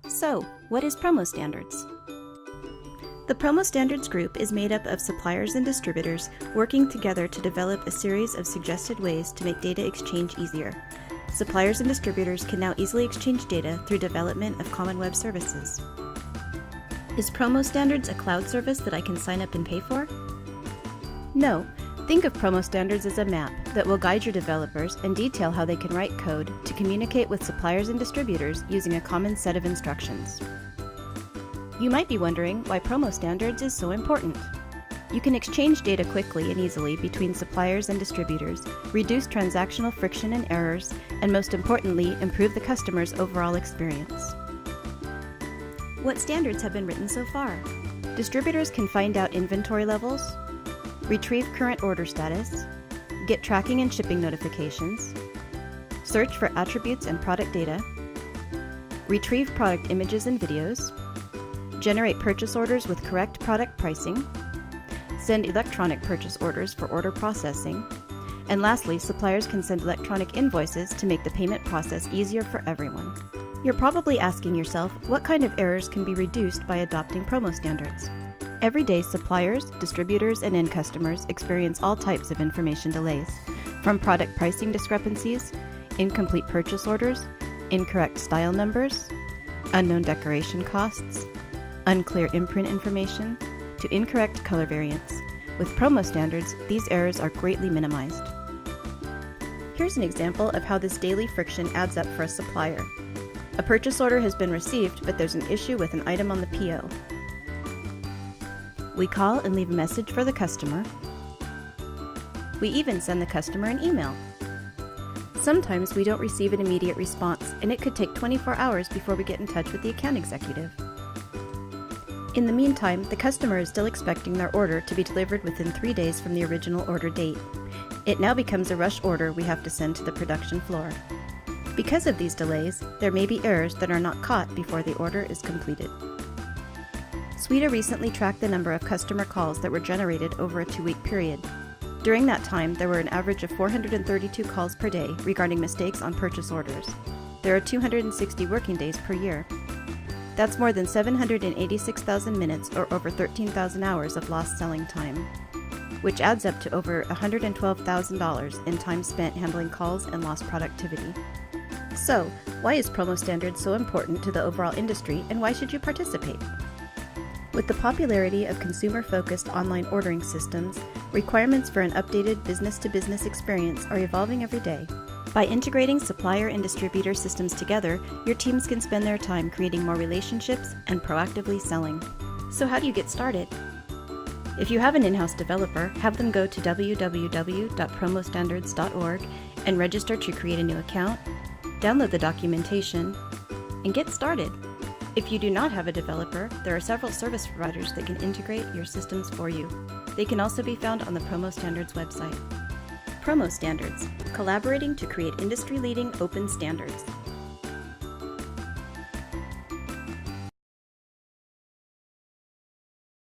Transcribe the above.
So, what is Promo Standards? The Promo Standards group is made up of suppliers and distributors working together to develop a series of suggested ways to make data exchange easier. Suppliers and distributors can now easily exchange data through development of common web services. Is Promo Standards a cloud service that I can sign up and pay for? No. Think of Promo Standards as a map that will guide your developers and detail how they can write code to communicate with suppliers and distributors using a common set of instructions. You might be wondering why Promo Standards is so important. You can exchange data quickly and easily between suppliers and distributors, reduce transactional friction and errors, and most importantly, improve the customer's overall experience. What standards have been written so far? Distributors can find out inventory levels, retrieve current order status, get tracking and shipping notifications, search for attributes and product data, retrieve product images and videos, generate purchase orders with correct product pricing, send electronic purchase orders for order processing, and lastly, suppliers can send electronic invoices to make the payment process easier for everyone. You're probably asking yourself what kind of errors can be reduced by adopting Promo Standards. Every day, suppliers, distributors, and end customers experience all types of information delays, from product pricing discrepancies, incomplete purchase orders, incorrect style numbers, unknown decoration costs, unclear imprint information, to incorrect color variants. With Promo Standards, these errors are greatly minimized. Here's an example of how this daily friction adds up for a supplier. A purchase order has been received, but there's an issue with an item on the PO. We call and leave a message for the customer. We even send the customer an email. Sometimes we don't receive an immediate response, and it could take 24 hours before we get in touch with the account executive. In the meantime, the customer is still expecting their order to be delivered within 3 days from the original order date. It now becomes a rush order we have to send to the production floor. Because of these delays, there may be errors that are not caught before the order is completed. Sweda recently tracked the number of customer calls that were generated over a 2-week period. During that time, there were an average of 432 calls per day regarding mistakes on purchase orders. There are 260 working days per year. That's more than 786,000 minutes or over 13,000 hours of lost selling time, which adds up to over $112,000 in time spent handling calls and lost productivity. So, why is Promo Standards so important to the overall industry, and why should you participate? With the popularity of consumer-focused online ordering systems, requirements for an updated business-to-business experience are evolving every day. By integrating supplier and distributor systems together, your teams can spend their time creating more relationships and proactively selling. So how do you get started? If you have an in-house developer, have them go to www.promostandards.org and register to create a new account, download the documentation, and get started. If you do not have a developer, there are several service providers that can integrate your systems for you. They can also be found on the Promo Standards website. Promo Standards, collaborating to create industry-leading open standards.